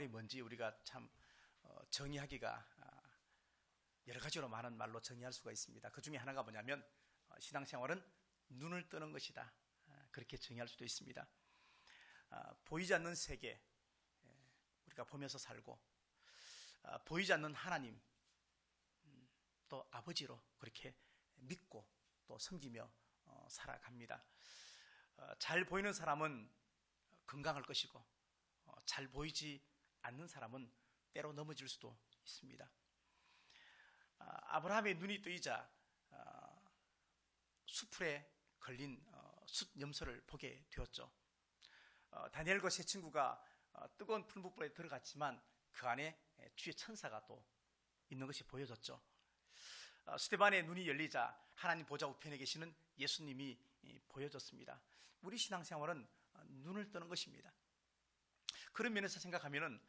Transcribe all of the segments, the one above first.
뭔지 우리가 참 정의하기가 여러 가지로 많은 말로 정의할 수가 있습니다. 그 중에 하나가 뭐냐면 신앙생활은 눈을 뜨는 것이다. 그렇게 정의할 수도 있습니다. 보이지 않는 세계 우리가 보면서 살고 보이지 않는 하나님 또 아버지로 그렇게 믿고 또 섬기며 살아갑니다. 잘 보이는 사람은 건강할 것이고 잘 보이지 않는 사람은 때로 넘어질 수도 있습니다. 아브라함의 눈이 뜨이자 수풀에 걸린 숫염소를 보게 되었죠. 다니엘과 세 친구가 뜨거운 풀무불에 들어갔지만 그 안에 주의 천사가 또 있는 것이 보여졌죠. 스데반의 눈이 열리자 하나님 보좌 우편에 계시는 예수님이 보여졌습니다. 우리 신앙생활은 눈을 뜨는 것입니다. 그런 면에서 생각하면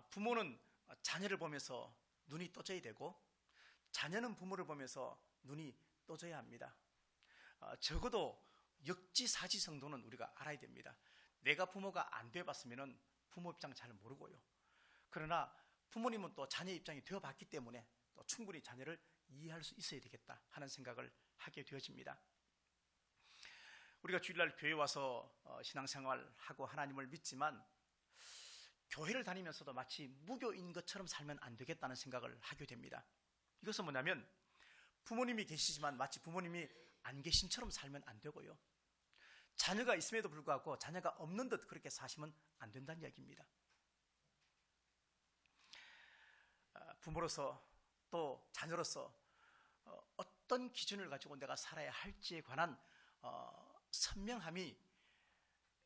부모는 자녀를 보면서 눈이 떠져야 되고 자녀는 부모를 보면서 눈이 떠져야 합니다. 적어도 역지사지 정도는 우리가 알아야 됩니다. 내가 부모가 안 되어봤으면 부모 입장 잘 모르고요. 그러나 부모님은 또 자녀 입장이 되어봤기 때문에 또 충분히 자녀를 이해할 수 있어야 되겠다 하는 생각을 하게 되어집니다. 우리가 주일날 교회 와서 신앙생활하고 하나님을 믿지만 교회를 다니면서도 마치 무교인 것처럼 살면 안 되겠다는 생각을 하게 됩니다. 이것은 뭐냐면 부모님이 계시지만 마치 부모님이 안 계신처럼 살면 안 되고요. 자녀가 있음에도 불구하고 자녀가 없는 듯 그렇게 사시면 안 된다는 이야기입니다. 부모로서 또 자녀로서 어떤 기준을 가지고 내가 살아야 할지에 관한 선명함이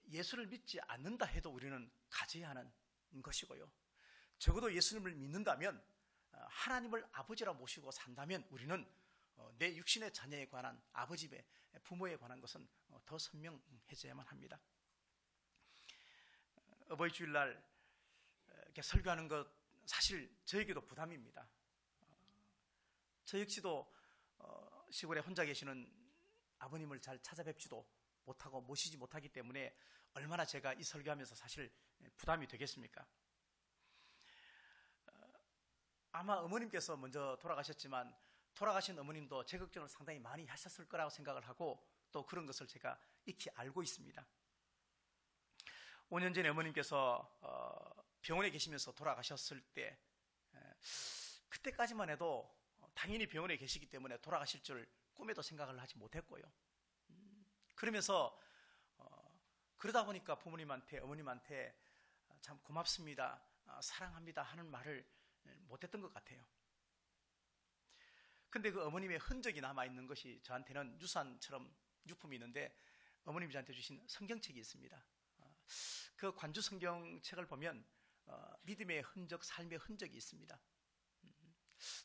예수를 믿지 않는다 해도 우리는 가져야 하는 것이고요. 적어도 예수님을 믿는다면 하나님을 아버지라 모시고 산다면 우리는 내 육신의 자녀에 관한 아버지의 부모에 관한 것은 더 선명해져야만 합니다. 어버이 주일날 이렇게 설교하는 것 사실 저에게도 부담입니다. 저 역시도 시골에 혼자 계시는 아버님을 잘 찾아뵙지도 못하고 모시지 못하기 때문에 얼마나 제가 이 설교하면서 사실 부담이 되겠습니까? 아마 어머님께서 먼저 돌아가셨지만 돌아가신 어머님도 제 걱정을 상당히 많이 하셨을 거라고 생각을 하고 또 그런 것을 제가 익히 알고 있습니다. 5년 전에 어머님께서 병원에 계시면서 돌아가셨을 때 그때까지만 해도 당연히 병원에 계시기 때문에 돌아가실 줄 꿈에도 생각을 하지 못했고요. 그러면서 그러다 보니까 부모님한테 어머님한테 참 고맙습니다, 사랑합니다 하는 말을 못했던 것 같아요. 근데 그 어머님의 흔적이 남아있는 것이 저한테는 유산처럼 유품이 있는데 어머님이 저한테 주신 성경책이 있습니다. 그 관주 성경책을 보면 믿음의 흔적, 삶의 흔적이 있습니다.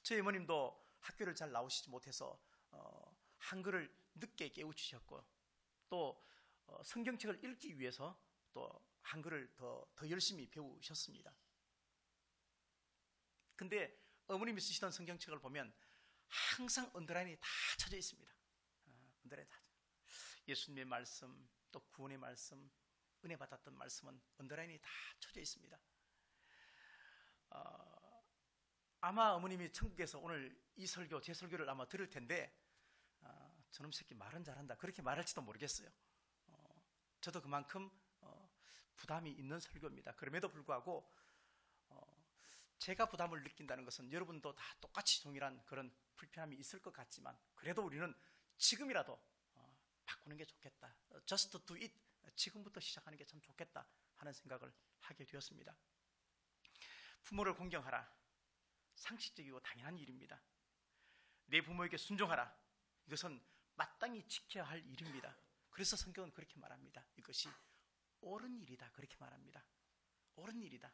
저희 어머님도 학교를 잘 나오시지 못해서 한글을 늦게 깨우치셨고 또 성경책을 읽기 위해서 또 한글을 더 열심히 배우셨습니다. 근데 어머님이 쓰시던 성경책을 보면 항상 언더라인이 다 쳐져 있습니다. 언더라인 다. 예수님의 말씀, 또 구원의 말씀, 은혜 받았던 말씀은 언더라인이 다 쳐져 있습니다. 아마 어머님이 천국에서 오늘 이 설교, 제 설교를 아마 들을 텐데 저놈 새끼 말은 잘한다 그렇게 말할지도 모르겠어요. 저도 그만큼 부담이 있는 설교입니다. 그럼에도 불구하고 제가 부담을 느낀다는 것은 여러분도 다 똑같이 동일한 그런 불편함이 있을 것 같지만 그래도 우리는 지금이라도 바꾸는 게 좋겠다. Just do it. 지금부터 시작하는 게 참 좋겠다 하는 생각을 하게 되었습니다. 부모를 공경하라. 상식적이고 당연한 일입니다. 내 부모에게 순종하라. 이것은 마땅히 지켜야 할 일입니다. 그래서 성경은 그렇게 말합니다. 이것이 옳은 일이다 그렇게 말합니다. 옳은 일이다.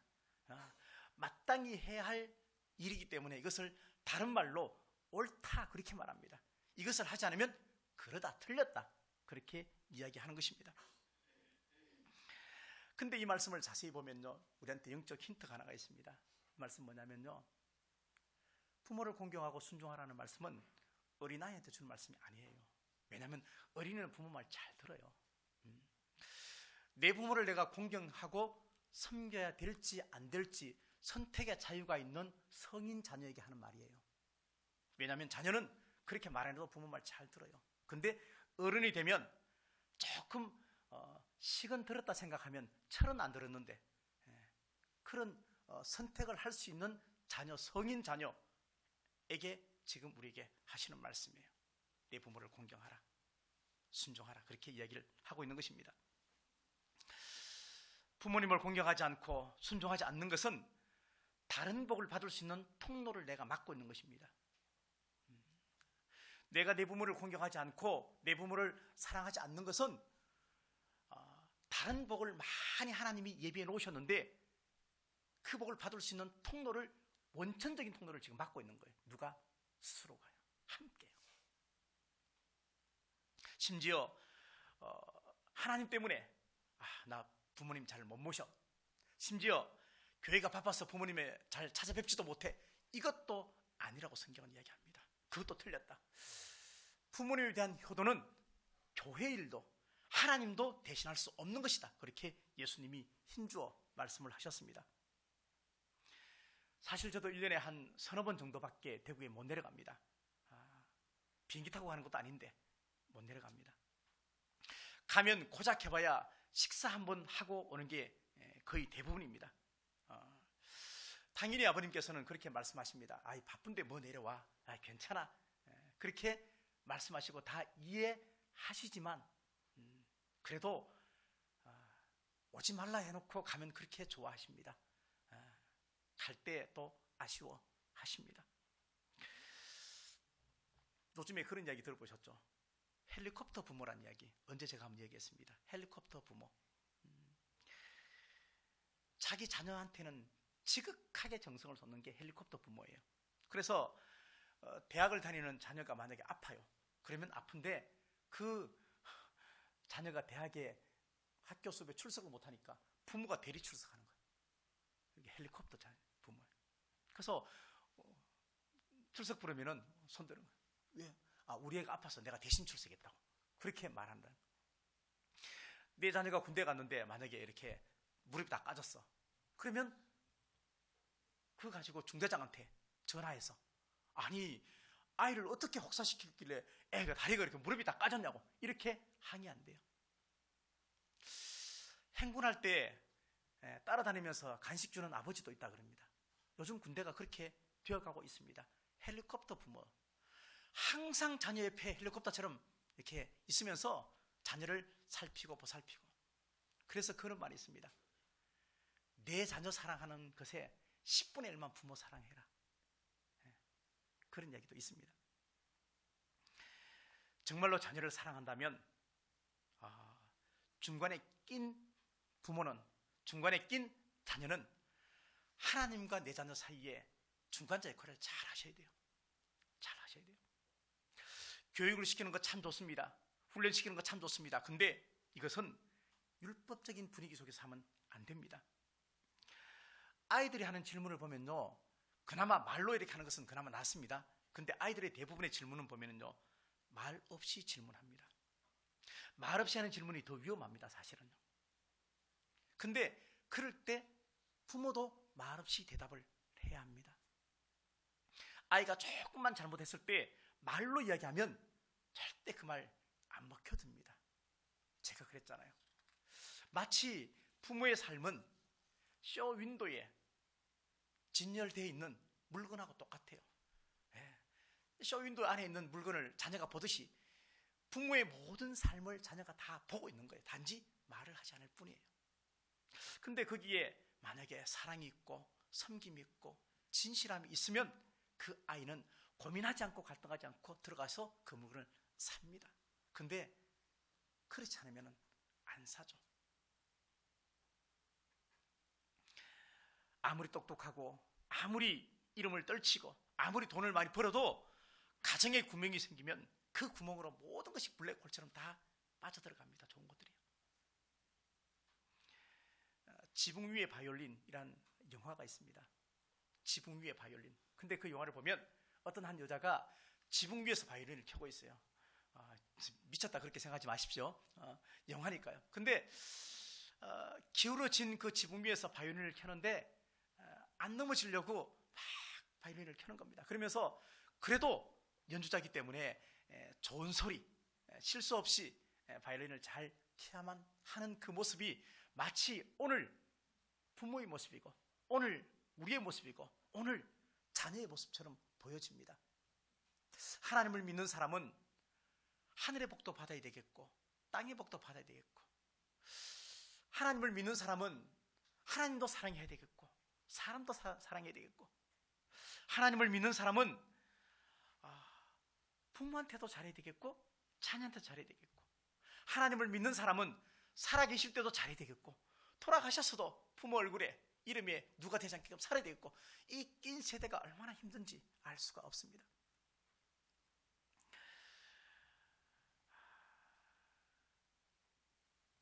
마땅히 해야 할 일이기 때문에 이것을 다른 말로 옳다 그렇게 말합니다. 이것을 하지 않으면 그러다 틀렸다 그렇게 이야기하는 것입니다. 근데 이 말씀을 자세히 보면요 우리한테 영적 힌트가 하나가 있습니다. 이 말씀 뭐냐면요 부모를 공경하고 순종하라는 말씀은 어린아이한테 주는 말씀이 아니에요. 왜냐하면 어린이는 부모 말 잘 들어요. 내 부모를 내가 공경하고 섬겨야 될지 안 될지 선택의 자유가 있는 성인 자녀에게 하는 말이에요. 왜냐하면 자녀는 그렇게 말 안 해도 부모 말 잘 들어요. 근데 어른이 되면 조금 식은 들었다 생각하면 철은 안 들었는데 그런 선택을 할 수 있는 자녀, 성인 자녀에게 지금 우리에게 하시는 말씀이에요. 내 부모를 공경하라, 순종하라, 그렇게 이야기를 하고 있는 것입니다. 부모님을 공경하지 않고 순종하지 않는 것은 다른 복을 받을 수 있는 통로를 내가 막고 있는 것입니다. 내가 내 부모를 공경하지 않고 내 부모를 사랑하지 않는 것은 다른 복을 많이 하나님이 예비해 놓으셨는데 그 복을 받을 수 있는 통로를, 원천적인 통로를 지금 막고 있는 거예요. 누가? 스스로가요. 함께요. 심지어 하나님 때문에 나 부모님 잘 못 모셔, 심지어 교회가 바빠서 부모님을 잘 찾아뵙지도 못해, 이것도 아니라고 성경은 이야기합니다. 그것도 틀렸다. 부모님에 대한 효도는 교회 일도 하나님도 대신할 수 없는 것이다. 그렇게 예수님이 힘주어 말씀을 하셨습니다. 사실 저도 1년에 한 서너 번 정도밖에 대구에 못 내려갑니다. 비행기 타고 가는 것도 아닌데 못 내려갑니다. 가면 고작 해봐야 식사 한번 하고 오는 게 거의 대부분입니다. 당연히 아버님께서는 그렇게 말씀하십니다. 바쁜데 뭐 내려와, 괜찮아, 그렇게 말씀하시고 다 이해하시지만 그래도 오지 말라 해놓고 가면 그렇게 좋아하십니다. 갈 때 또 아쉬워하십니다. 요즘에 그런 이야기 들어보셨죠? 헬리콥터 부모란 이야기. 언제 제가 한번 얘기했습니다. 헬리콥터 부모. 자기 자녀한테는 지극하게 정성을 쏟는 게 헬리콥터 부모예요. 그래서 대학을 다니는 자녀가 만약에 아파요. 그러면 아픈데 그 자녀가 대학에 학교 수업에 출석을 못하니까 부모가 대리 출석하는 거예요. 이게 헬리콥터 부모예요. 그래서 출석 부르면은 손 드는 거예요. 왜? 우리 애가 아파서 내가 대신 출석했다고. 그렇게 말한다. 내 자녀가 군대 갔는데 만약에 이렇게 무릎이 다 까졌어. 그러면 그거 가지고 중대장한테 전화해서, 아니 아이를 어떻게 혹사시켰길래 애가 다리가 이렇게 무릎이 다 까졌냐고 이렇게 항의한대요. 행군할 때 따라다니면서 간식 주는 아버지도 있다 그럽니다. 요즘 군대가 그렇게 되어가고 있습니다. 헬리콥터 부모. 항상 자녀 옆에 헬리콥터처럼 이렇게 있으면서 자녀를 살피고 보살피고. 그래서 그런 말이 있습니다. 내 자녀 사랑하는 것에 10분의 1만 부모 사랑해라. 그런 이야기도 있습니다. 정말로 자녀를 사랑한다면 중간에 낀 부모는, 중간에 낀 자녀는 하나님과 내 자녀 사이에 중간자 역할을 잘 하셔야 돼요. 잘 하셔야 돼요. 교육을 시키는 거 참 좋습니다. 훈련시키는 거 참 좋습니다. 근데 이것은 율법적인 분위기 속에서 하면 안 됩니다. 아이들이 하는 질문을 보면요, 그나마 말로 이렇게 하는 것은 그나마 낫습니다. 근데 아이들의 대부분의 질문은 보면요, 말 없이 질문합니다. 말 없이 하는 질문이 더 위험합니다, 사실은요. 근데 그럴 때 부모도 말 없이 대답을 해야 합니다. 아이가 조금만 잘못했을 때 말로 이야기하면 절대 그 말 안 먹혀듭니다. 제가 그랬잖아요. 마치 부모의 삶은 쇼 윈도에 진열되어 있는 물건하고 똑같아요. 쇼 윈도 안에 있는 물건을 자녀가 보듯이 부모의 모든 삶을 자녀가 다 보고 있는 거예요. 단지 말을 하지 않을 뿐이에요. 근데 거기에 만약에 사랑이 있고 섬김이 있고 진실함이 있으면 그 아이는 고민하지 않고 갈등하지 않고 들어가서 그 물건을 삽니다. 근데 그렇지 않으면 안 사죠. 아무리 똑똑하고 아무리 이름을 떨치고 아무리 돈을 많이 벌어도 가정에 구멍이 생기면 그 구멍으로 모든 것이 블랙홀처럼 다 빠져들어갑니다. 좋은 것들이요. 지붕 위의 바이올린이란 영화가 있습니다. 지붕 위의 바이올린. 근데 그 영화를 보면 어떤 한 여자가 지붕 위에서 바이올린을 켜고 있어요. 미쳤다 그렇게 생각하지 마십시오. 영화니까요. 근데 기울어진 그 지붕 위에서 바이올린을 켜는데 안 넘어지려고 막 바이올린을 켜는 겁니다. 그러면서 그래도 연주자이기 때문에 좋은 소리, 실수 없이 바이올린을 잘 켜야만 하는 그 모습이 마치 오늘 부모의 모습이고 오늘 우리의 모습이고 오늘 자녀의 모습처럼 보여집니다. 하나님을 믿는 사람은 하늘의 복도 받아야 되겠고 땅의 복도 받아야 되겠고, 하나님을 믿는 사람은 하나님도 사랑해야 되겠고 사람도 사랑해야 되겠고, 하나님을 믿는 사람은 부모한테도 잘해야 되겠고 자녀한테도 잘해야 되겠고, 하나님을 믿는 사람은 살아계실 때도 잘해야 되겠고 돌아가셨어도 부모 얼굴에 이름에 누가 되지 않게끔 살아야 되겠고, 이 낀 세대가 얼마나 힘든지 알 수가 없습니다.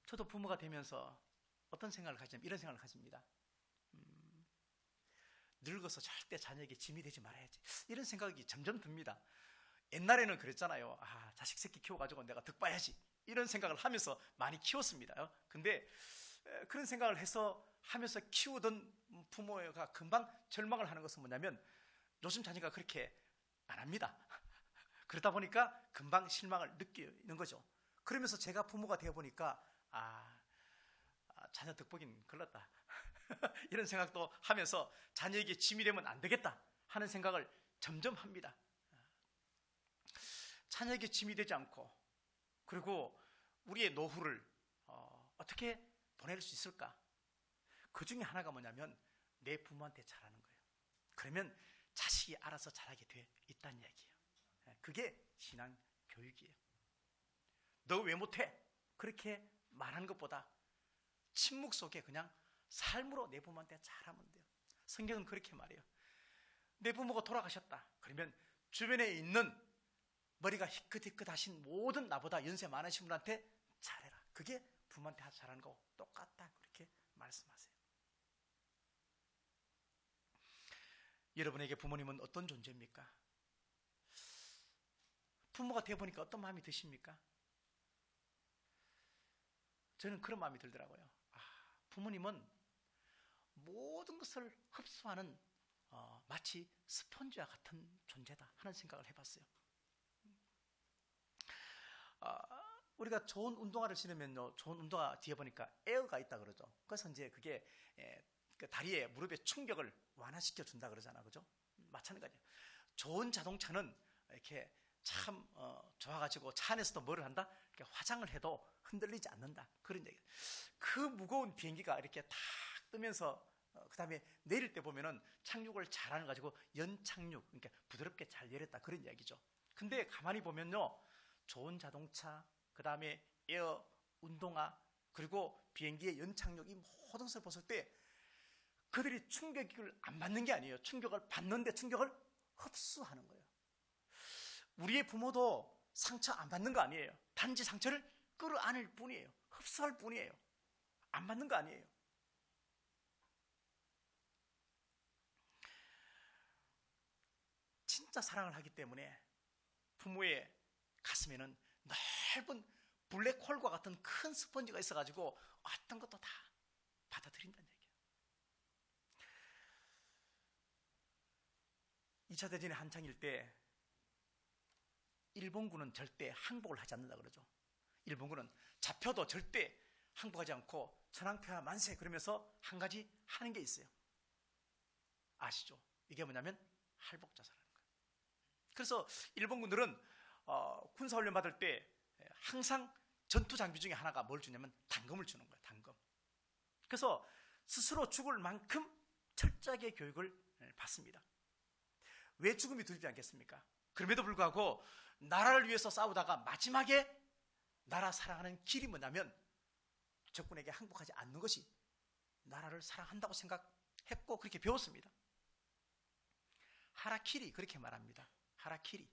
저도 부모가 되면서 어떤 생각을 가지냐면 이런 생각을 가집니다. 늙어서 절대 자녀에게 짐이 되지 말아야지, 이런 생각이 점점 듭니다. 옛날에는 그랬잖아요. 자식 새끼 키워가지고 내가 득봐야지, 이런 생각을 하면서 많이 키웠습니다. 근데 그런 생각을 하면서 키우던 부모가 금방 절망을 하는 것은 뭐냐면 요즘 자녀가 그렇게 안 합니다. 그러다 보니까 금방 실망을 느끼는 거죠. 그러면서 제가 부모가 되어 보니까 자녀 득보긴 글렀다 이런 생각도 하면서 자녀에게 짐이 되면 안 되겠다 하는 생각을 점점 합니다. 자녀에게 짐이 되지 않고, 그리고 우리의 노후를 어떻게 보낼 수 있을까? 그 중에 하나가 뭐냐면 내 부모한테 잘하는 거예요. 그러면 자식이 알아서 잘하게 돼 있다는 얘기예요. 그게 신앙 교육이에요. 너 왜 못해? 그렇게 말하는 것보다 침묵 속에 그냥 삶으로 내 부모한테 잘하면 돼요. 성경은 그렇게 말해요. 내 부모가 돌아가셨다. 그러면 주변에 있는 머리가 희끗희끗하신 모든 나보다 연세 많으신 분한테 잘해라. 그게 부모한테 잘하는 거고 똑같다. 그렇게 말씀하세요. 여러분에게 부모님은 어떤 존재입니까? 부모가 되어보니까 어떤 마음이 드십니까? 저는 그런 마음이 들더라고요. 부모님은 모든 것을 흡수하는 마치 스펀지와 같은 존재다 하는 생각을 해봤어요. 우리가 좋은 운동화를 신으면요, 좋은 운동화 뒤에 보니까 에어가 있다 그러죠. 그래서 이제 그게 그 다리에 무릎에 충격을 완화시켜 준다 그러잖아, 그죠? 마찬가지예요. 좋은 자동차는 이렇게 참 좋아가지고 차 안에서도 뭐를 한다? 이렇게 화장을 해도 흔들리지 않는다, 그런 얘기예요. 그 무거운 비행기가 이렇게 탁 뜨면서 그 다음에 내릴 때 보면은 착륙을 잘하는 가지고 연착륙, 그러니까 부드럽게 잘 내렸다, 그런 이야기죠. 근데 가만히 보면요, 좋은 자동차, 그 다음에 에어, 운동화, 그리고 비행기의 연착륙, 이 모든 것을 봤을 때 그들이 충격을 안 받는 게 아니에요. 충격을 받는데 충격을 흡수하는 거예요. 우리의 부모도 상처 안 받는 거 아니에요. 단지 상처를 끌어안을 뿐이에요. 흡수할 뿐이에요. 안 받는 거 아니에요. 진짜 사랑을 하기 때문에 부모의 가슴에는 넓은 블랙홀과 같은 큰 스펀지가 있어가지고 어떤 것도 다 받아들인다는 얘기예요. 2차 대전의 한창일 때 일본군은 절대 항복을 하지 않는다 그러죠. 일본군은 잡혀도 절대 항복하지 않고 천황폐하 만세 그러면서 한 가지 하는 게 있어요. 아시죠? 이게 뭐냐면 할복자살하는 거예요. 그래서 일본군들은 군사훈련 받을 때 항상 전투 장비 중에 하나가 뭘 주냐면 단검을 주는 거예요. 단검. 그래서 스스로 죽을 만큼 철저하게 교육을 받습니다. 왜 죽음이 두렵지 않겠습니까? 그럼에도 불구하고 나라를 위해서 싸우다가 마지막에 나라 사랑하는 길이 뭐냐면 적군에게 항복하지 않는 것이 나라를 사랑한다고 생각했고 그렇게 배웠습니다. 하라키리 그렇게 말합니다. 하라키리,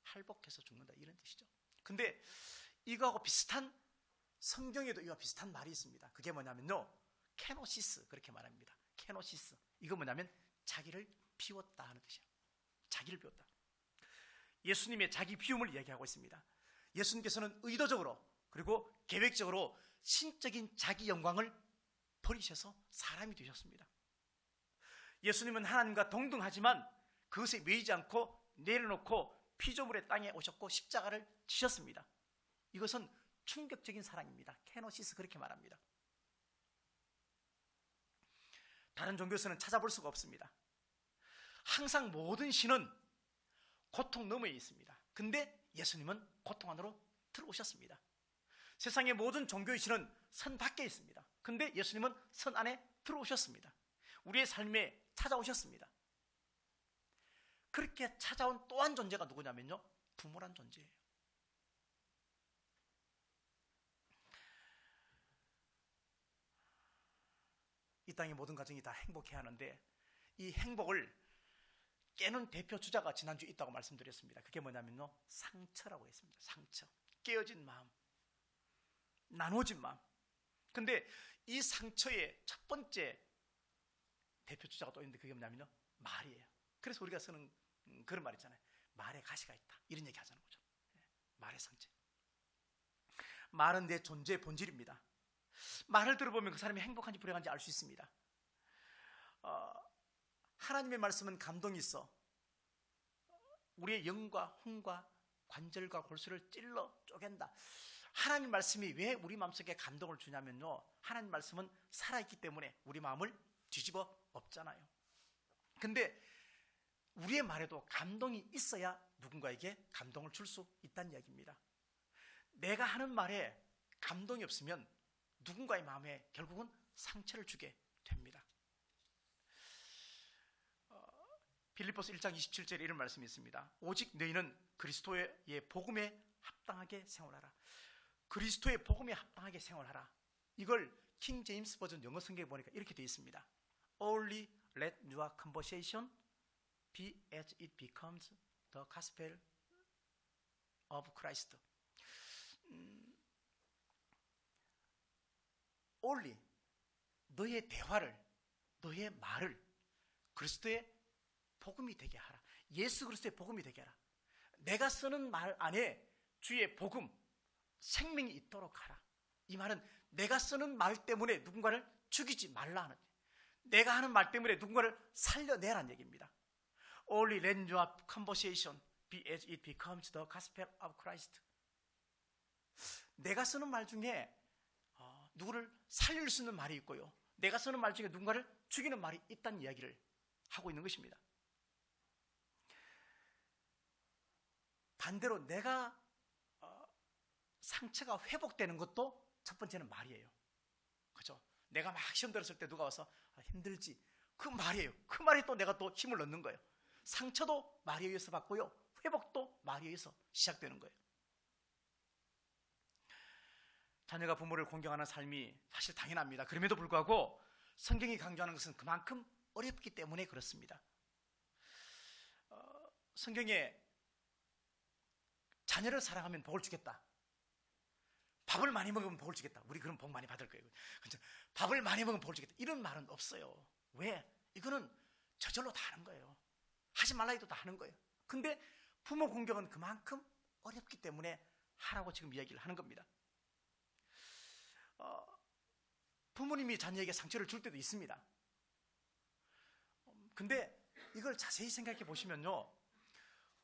할복해서 죽는다, 이런 뜻이죠. 근데 이거하고 비슷한, 성경에도 이와 비슷한 말이 있습니다. 그게 뭐냐면요, 케노시스 그렇게 말합니다. 케노시스, 이거 뭐냐면 자기를 비웠다 하는 뜻이에요. 자기를 비웠다. 예수님의 자기 비움을 이야기하고 있습니다. 예수님께서는 의도적으로 그리고 계획적으로 신적인 자기 영광을 버리셔서 사람이 되셨습니다. 예수님은 하나님과 동등하지만 그것에 매이지 않고 내려놓고 피조물의 땅에 오셨고 십자가를 지셨습니다. 이것은 충격적인 사랑입니다. 케노시스 그렇게 말합니다. 다른 종교에서는 찾아볼 수가 없습니다. 항상 모든 신은 고통 너머에 있습니다. 근데 예수님은 고통 안으로 들어오셨습니다. 세상의 모든 종교의 신은 선 밖에 있습니다. 근데 예수님은 선 안에 들어오셨습니다. 우리의 삶에 찾아오셨습니다. 그렇게 찾아온 또 한 존재가 누구냐면요, 부모란 존재예요. 이 땅의 모든 가정이 다 행복해야 하는데 이 행복을 깨는 대표 주자가 지난주에 있다고 말씀드렸습니다. 그게 뭐냐면요, 상처라고 했습니다. 상처, 깨어진 마음, 나눠진 마음. 근데 이 상처의 첫 번째 대표 주자가 또 있는데 그게 뭐냐면요, 말이에요. 그래서 우리가 쓰는 그런 말 있잖아요. 말에 가시가 있다, 이런 얘기 하자는 거죠. 말의 상처. 말은 내 존재의 본질입니다. 말을 들어보면 그 사람이 행복한지 불행한지 알 수 있습니다. 하나님의 말씀은 감동이 있어 우리의 영과 혼과 관절과 골수를 찔러 쪼갠다. 하나님 말씀이 왜 우리 마음속에 감동을 주냐면요, 하나님 말씀은 살아있기 때문에 우리 마음을 뒤집어 엎잖아요. 근데 우리의 말에도 감동이 있어야 누군가에게 감동을 줄 수 있다는 이야기입니다. 내가 하는 말에 감동이 없으면 누군가의 마음에 결국은 상처를 주게 됩니다. 빌립보서 1장 27절에 이런 말씀이 있습니다. 오직 너희는 그리스도의 복음에 합당하게 생활하라. 그리스도의 복음에 합당하게 생활하라. 이걸 킹 제임스 버전 영어 성경에 보니까 이렇게 되어 있습니다. Only let your conversation be as it becomes the gospel of Christ. Only 너의 대화를, 너의 말을 그리스도의 복음이 되게 하라. 예수 그리스도의 복음이 되게 하라. 내가 쓰는 말 안에 주의 복음, 생명이 있도록 하라. 이 말은 내가 쓰는 말 때문에 누군가를 죽이지 말라는, 내가 하는 말 때문에 누군가를 살려내라는 얘기입니다. Only let your conversation be as it becomes the gospel of Christ. 내가 쓰는 말 중에 누구를 살릴 수 있는 말이 있고요, 내가 쓰는 말 중에 누군가를 죽이는 말이 있다는 이야기를 하고 있는 것입니다. 반대로 내가 상처가 회복되는 것도 첫 번째는 말이에요. 그죠? 내가 막 시험 들었을 때 누가 와서 힘들지, 그 말이에요. 그 말에 또 내가 또 힘을 넣는 거예요. 상처도 말에 의해서 받고요, 회복도 말에 의해서 시작되는 거예요. 자녀가 부모를 공경하는 삶이 사실 당연합니다. 그럼에도 불구하고 성경이 강조하는 것은 그만큼 어렵기 때문에 그렇습니다. 성경에 자녀를 사랑하면 복을 주겠다, 밥을 많이 먹으면 복을 주겠다, 우리 그런 복 많이 받을 거예요. 밥을 많이 먹으면 복을 주겠다, 이런 말은 없어요. 왜? 이거는 저절로 다 하는 거예요. 하지 말라 해도 다 하는 거예요. 근데 부모 공경은 그만큼 어렵기 때문에 하라고 지금 이야기를 하는 겁니다. 부모님이 자녀에게 상처를 줄 때도 있습니다. 근데 이걸 자세히 생각해 보시면요,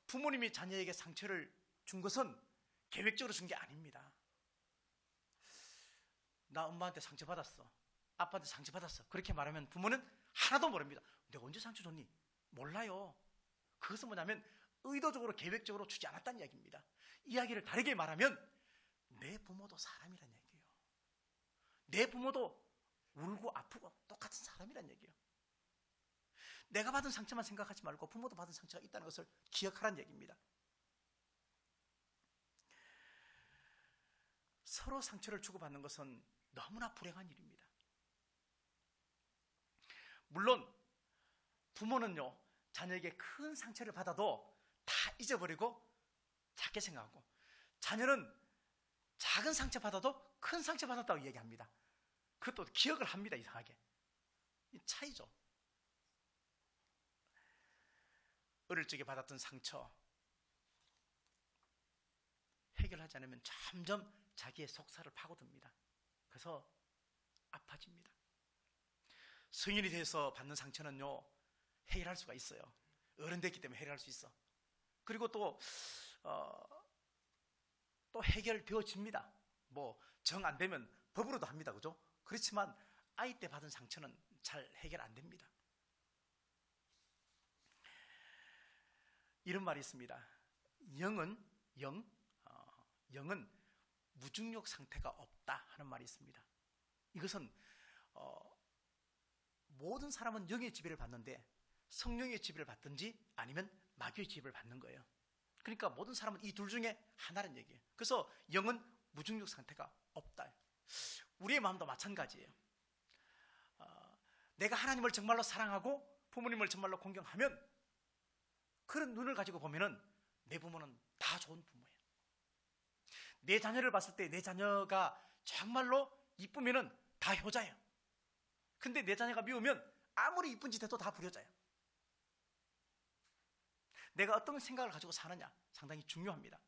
부모님이 자녀에게 상처를 준 것은 계획적으로 준 게 아닙니다. 나 엄마한테 상처받았어, 아빠한테 상처받았어, 그렇게 말하면 부모는 하나도 모릅니다. 내가 언제 상처 줬니? 몰라요. 그것은 뭐냐면 의도적으로 계획적으로 주지 않았다는 이야기입니다. 이야기를 다르게 말하면 내 부모도 사람이란 얘기예요. 내 부모도 울고 아프고 똑같은 사람이란 얘기예요. 내가 받은 상처만 생각하지 말고 부모도 받은 상처가 있다는 것을 기억하라는 얘기입니다. 서로 상처를 주고받는 것은 너무나 불행한 일입니다. 물론 부모는요, 자녀에게 큰 상처를 받아도 다 잊어버리고 작게 생각하고, 자녀는 작은 상처 받아도 큰 상처 받았다고 얘기합니다. 그것도 기억을 합니다. 이상하게. 이 차이죠. 어릴 적에 받았던 상처 해결하지 않으면 점점 자기의 속살을 파고듭니다. 그래서 아파집니다. 성인이 돼서 받는 상처는요, 해결할 수가 있어요. 어른 됐기 때문에 해결할 수 있어. 그리고 또 해결되어집니다. 뭐 정 안 되면 법으로도 합니다. 그죠? 그렇지만 아이 때 받은 상처는 잘 해결 안 됩니다. 이런 말이 있습니다. 영은 무중력 상태가 없다 하는 말이 있습니다. 이것은 모든 사람은 영의 지배를 받는데 성령의 지배를 받든지 아니면 마귀의 지배를 받는 거예요. 그러니까 모든 사람은 이 둘 중에 하나라는 얘기예요. 그래서 영은 무중력 상태가 없다. 우리의 마음도 마찬가지예요. 내가 하나님을 정말로 사랑하고 부모님을 정말로 공경하면 그런 눈을 가지고 보면은 내 부모는 다 좋은 부모예요. 내 자녀를 봤을 때 내 자녀가 정말로 이쁘면은 다 효자예요. 근데 내 자녀가 미우면 아무리 이쁜 짓 해도 다 불효자예요. 내가 어떤 생각을 가지고 사느냐 상당히 중요합니다.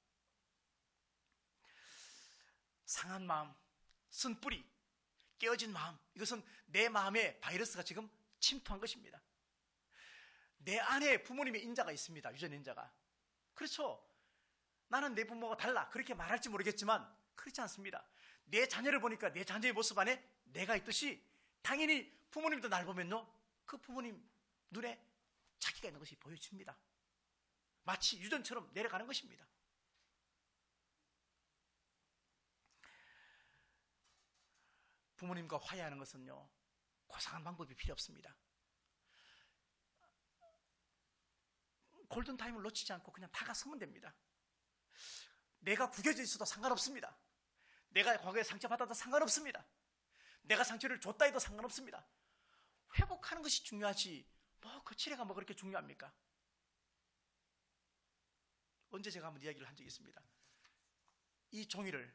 상한 마음, 쓴 뿌리, 깨어진 마음, 이것은 내 마음에 바이러스가 지금 침투한 것입니다. 내 안에 부모님의 인자가 있습니다. 유전 인자가. 그렇죠. 나는 내 부모가 달라 그렇게 말할지 모르겠지만 그렇지 않습니다. 내 자녀를 보니까 내 자녀의 모습 안에 내가 있듯이 당연히 부모님도 날 보면요, 그 부모님 눈에 자기가 있는 것이 보여집니다. 마치 유전처럼 내려가는 것입니다. 부모님과 화해하는 것은요, 고상한 방법이 필요 없습니다. 골든타임을 놓치지 않고 그냥 다가서면 됩니다. 내가 구겨져 있어도 상관없습니다. 내가 과거에 상처받아도 상관없습니다. 내가 상처를 줬다 해도 상관없습니다. 회복하는 것이 중요하지 뭐 거칠애가 뭐 그렇게 중요합니까? 언제 제가 한번 이야기를 한 적이 있습니다. 이 종이를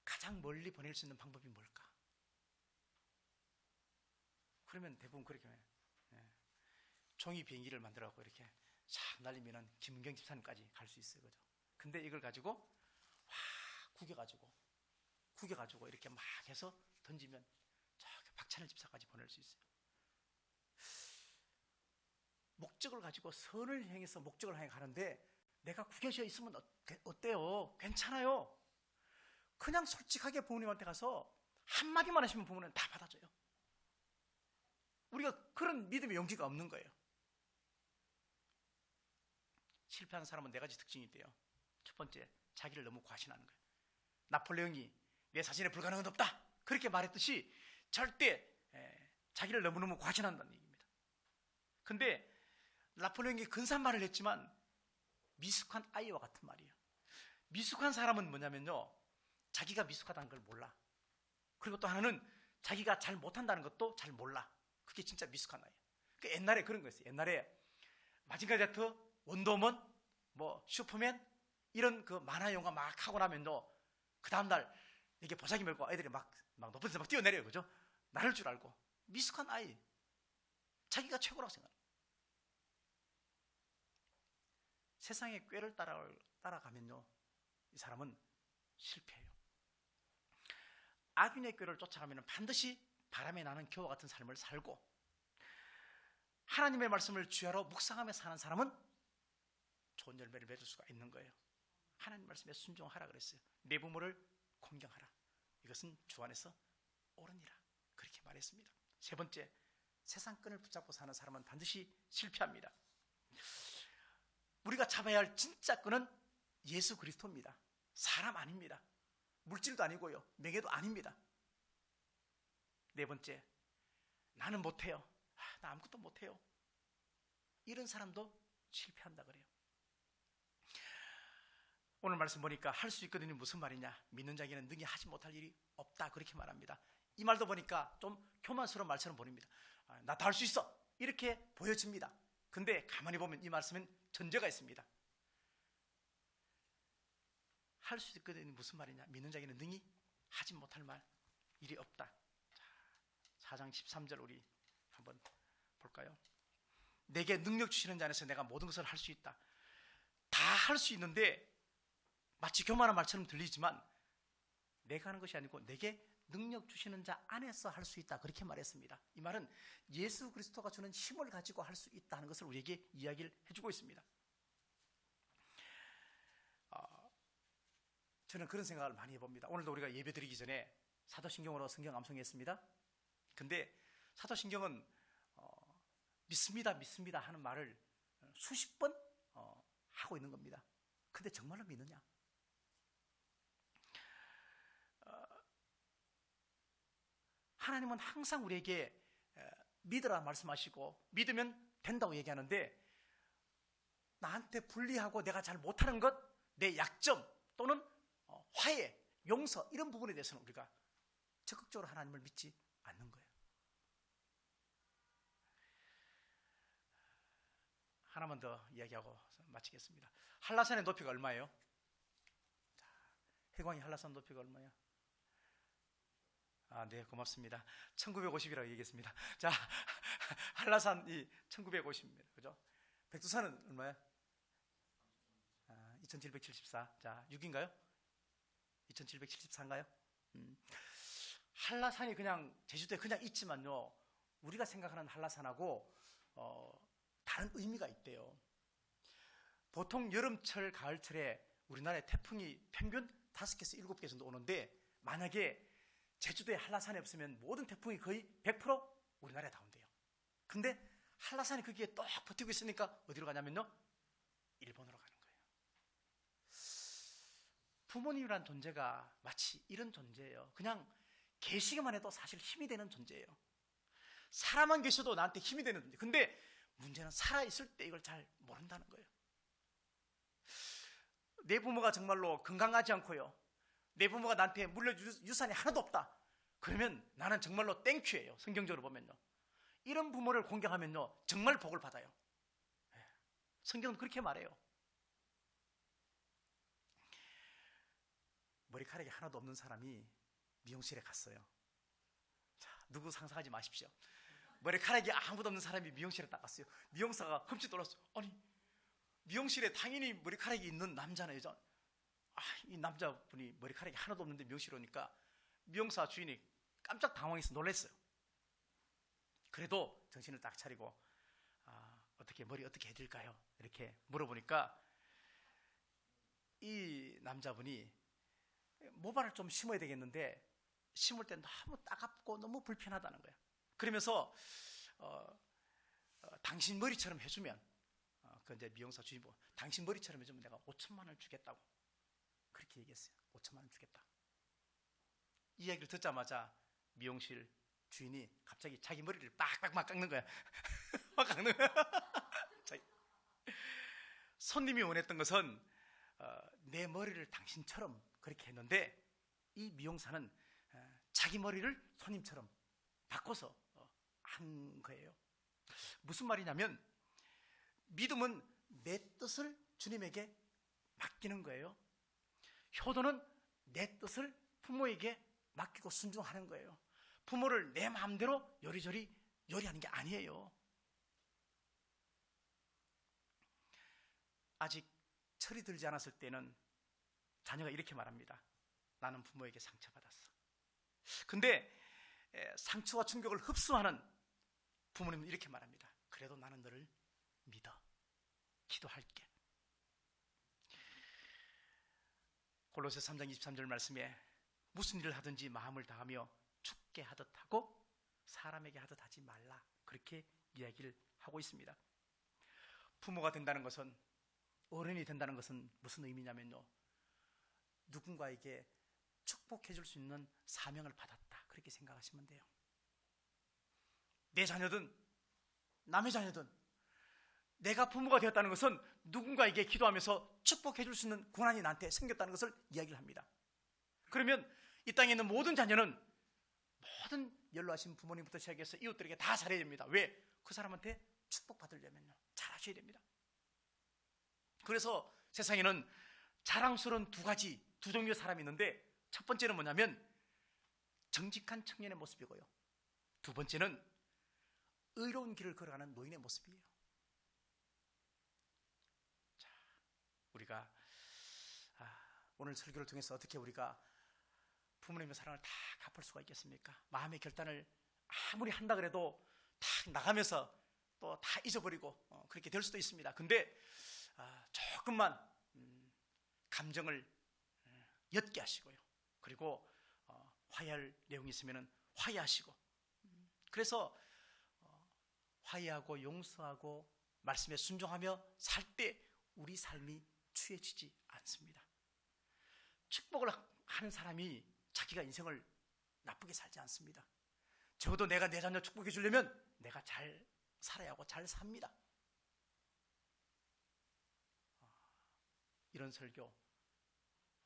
가장 멀리 보낼 수 있는 방법이 뭘까? 그러면 대부분 그렇게 해요. 종이 비행기를 만들어갖고 이렇게 쫙 날리면은 김은경 집사님까지 갈 수 있어요. 그죠? 근데 이걸 가지고 구겨가지고 이렇게 막 해서 던지면 저기 박찬일 집사까지 보낼 수 있어요. 목적을 가지고 선을 향해서 목적을 향해 가는데 내가 구겨져 있으면 어때요? 괜찮아요. 그냥 솔직하게 부모님한테 가서 한마디만 하시면 부모님은 다 받아줘요. 우리가 그런 믿음의 용기가 없는 거예요. 실패하는 사람은 네 가지 특징이 있대요. 첫 번째, 자기를 너무 과신하는 거예요. 나폴레옹이 내 자신에 불가능은 없다 그렇게 말했듯이 절대 자기를 너무너무 과신한다는 얘기입니다. 근데 나폴레옹이 근사한 말을 했지만 미숙한 아이와 같은 말이에요. 미숙한 사람은 뭐냐면요, 자기가 미숙하다는 걸 몰라. 그리고 또 하나는 자기가 잘 못한다는 것도 잘 몰라. 그게 진짜 미숙한 아이예요. 그 옛날에 그런 거였어요. 옛날에 마징가 제트, 원더우먼, 뭐 슈퍼맨 이런 그 만화 영화 막 하고 나면요, 그 다음날 이게 보자기 메고 애들이 막 높은 데서 막 뛰어내려요. 그죠? 나를 줄 알고. 미숙한 아이. 자기가 최고라고 생각해요. 세상의 꾀를 따라가면요, 이 사람은 실패해요. 악인의 꾀를 쫓아가면 반드시 바람에 나는 겨와 같은 삶을 살고, 하나님의 말씀을 주야로 묵상하며 사는 사람은 좋은 열매를 맺을 수가 있는 거예요. 하나님 말씀에 순종하라 그랬어요. 내 부모를 공경하라. 이것은 주 안에서 옳으니라. 그렇게 말했습니다. 세 번째, 세상 끈을 붙잡고 사는 사람은 반드시 실패합니다. 우리가 잡아야 할 진짜 끈은 예수 그리스도입니다. 사람 아닙니다. 물질도 아니고요, 명예도 아닙니다. 네 번째, 나는 못해요. 나 아무것도 못해요. 이런 사람도 실패한다 그래요. 오늘 말씀 보니까 할 수 있거든요. 무슨 말이냐? 믿는 자에게는 능히 하지 못할 일이 없다 그렇게 말합니다. 이 말도 보니까 좀 교만스러운 말처럼 보입니다. 나 다 할 수 있어 이렇게 보여집니다. 근데 가만히 보면 이 말씀엔 전제가 있습니다. 할 수 있거든요. 무슨 말이냐? 믿는 자에게는 능히 하지 못할 일이 없다. 자, 4장 13절 우리 한번 볼까요? 내게 능력 주시는 자 안에서 내가 모든 것을 할 수 있다. 다 할 수 있는데 마치 교만한 말처럼 들리지만 내가 하는 것이 아니고 내게 능력 주시는 자 안에서 할 수 있다. 그렇게 말했습니다. 이 말은 예수 그리스도가 주는 힘을 가지고 할 수 있다는 것을 우리에게 이야기를 해주고 있습니다. 저는 그런 생각을 많이 해봅니다. 오늘도 우리가 예배 드리기 전에 사도신경으로 성경 암송했습니다. 근데 사도신경은 믿습니다, 믿습니다 하는 말을 수십 번 하고 있는 겁니다. 근데 정말로 믿느냐? 하나님은 항상 우리에게 믿으라 말씀하시고 믿으면 된다고 얘기하는데, 나한테 불리하고 내가 잘 못하는 것, 내 약점 또는 화해, 용서 이런 부분에 대해서는 우리가 적극적으로 하나님을 믿지 않는 거예요. 하나만 더 이야기하고 마치겠습니다. 한라산의 높이가 얼마예요? 해광이 한라산 높이가 얼마야? 네, 고맙습니다. 1950이라고 얘기했습니다. 자, 한라산이 1950입니다. 그죠? 백두산은 얼마야? 2774. 자, 6인가요? 2774인가요? 한라산이 그냥 제주도에 그냥 있지만요, 우리가 생각하는 한라산하고 다른 의미가 있대요. 보통 여름철, 가을철에 우리나라에 태풍이 평균 5개에서 7개 정도 오는데, 만약에 제주도에 한라산이 없으면 모든 태풍이 거의 100% 우리나라에 다 온대요. 근데 한라산이 거기에 딱 버티고 있으니까 어디로 가냐면요, 일본으로 가는 거예요. 부모님이란 존재가 마치 이런 존재예요. 그냥 계시기만 해도 사실 힘이 되는 존재예요. 살아만 계셔도 나한테 힘이 되는 존재. 근데 문제는 살아있을 때 이걸 잘 모른다는 거예요. 내 부모가 정말로 건강하지 않고요, 내 부모가 나한테 물려줄 유산이 하나도 없다, 그러면 나는 정말로 땡큐예요. 성경적으로 보면요, 이런 부모를 공경하면요 정말 복을 받아요. 성경은 그렇게 말해요. 머리카락이 하나도 없는 사람이 미용실에 갔어요. 자, 누구 상상하지 마십시오. 머리카락이 아무도 없는 사람이 미용실에 딱 갔어요. 미용사가 흠칫 놀랐어요. 아니, 미용실에 당연히 머리카락이 있는 남자나 여자, 이 남자분이 머리카락이 하나도 없는데 미용실에 오니까 미용사 주인이 깜짝 당황해서 놀랐어요. 그래도 정신을 딱 차리고 어떻게 머리 어떻게 해드릴까요? 이렇게 물어보니까 이 남자분이 모발을 좀 심어야 되겠는데 심을 때 너무 따갑고 너무 불편하다는 거야. 그러면서 당신 머리처럼 해주면, 그 이제 미용사 주인이 보고, 당신 머리처럼 해주면 내가 5천만 원을 주겠다고 그렇게 얘기했어요. 5천만 원 주겠다. 이 이야기를 듣자마자 미용실 주인이 갑자기 자기 머리를 빡빡 막 깎는 거야. 막 깎는 거야. 손님이 원했던 것은 내 머리를 당신처럼 그렇게 했는데, 이 미용사는 자기 머리를 손님처럼 바꿔서 한 거예요. 무슨 말이냐면, 믿음은 내 뜻을 주님에게 맡기는 거예요. 효도는 내 뜻을 부모에게 맡기고 순종하는 거예요. 부모를 내 마음대로 요리조리 요리하는 게 아니에요. 아직 철이 들지 않았을 때는 자녀가 이렇게 말합니다. 나는 부모에게 상처받았어. 근데 상처와 충격을 흡수하는 부모님은 이렇게 말합니다. 그래도 나는 너를 믿어. 기도할게. 골로새 3장 23절 말씀에 무슨 일을 하든지 마음을 다하며 죽게 하듯 하고 사람에게 하듯 하지 말라, 그렇게 이야기를 하고 있습니다. 부모가 된다는 것은, 어른이 된다는 것은 무슨 의미냐면요, 누군가에게 축복해 줄 수 있는 사명을 받았다, 그렇게 생각하시면 돼요. 내 자녀든 남의 자녀든 내가 부모가 되었다는 것은 누군가에게 기도하면서 축복해 줄 수 있는 권한이 나한테 생겼다는 것을 이야기를 합니다. 그러면 이 땅에 있는 모든 자녀는 모든 연로하신 부모님부터 시작해서 이웃들에게 다 잘해야 됩니다. 왜? 그 사람한테 축복받으려면요 잘하셔야 됩니다. 그래서 세상에는 자랑스러운 두 종류의 사람이 있는데, 첫 번째는 뭐냐면 정직한 청년의 모습이고요, 두 번째는 의로운 길을 걸어가는 노인의 모습이에요. 자, 우리가 오늘 설교를 통해서 어떻게 우리가 부모님의 사랑을 다 갚을 수가 있겠습니까? 마음의 결단을 아무리 한다 그래도 다 나가면서 또 다 잊어버리고 그렇게 될 수도 있습니다. 근데 조금만 감정을 옅게 하시고요. 그리고 화해할 내용이 있으면 화해하시고, 그래서 화해하고 용서하고 말씀에 순종하며 살 때 우리 삶이 추해지지 않습니다. 축복을 하는 사람이 자기가 인생을 나쁘게 살지 않습니다. 적어도 내가 내 자녀 축복해 주려면 내가 잘 살아야 하고 잘 삽니다. 이런 설교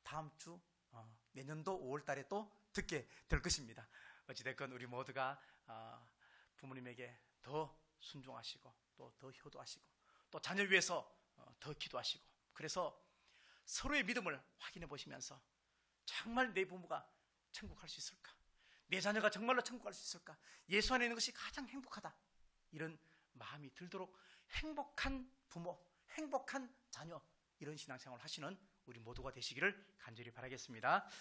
다음 주 내년도 5월 달에 또 듣게 될 것입니다. 어찌됐건 우리 모두가 부모님에게 더 순종하시고 또 더 효도하시고 또 자녀를 위해서 더 기도하시고, 그래서 서로의 믿음을 확인해 보시면서 정말 내 부모가 천국 갈 수 있을까? 내 자녀가 정말로 천국 갈 수 있을까? 예수 안에 있는 것이 가장 행복하다. 이런 마음이 들도록 행복한 부모, 행복한 자녀, 이런 신앙생활을 하시는 우리 모두가 되시기를 간절히 바라겠습니다.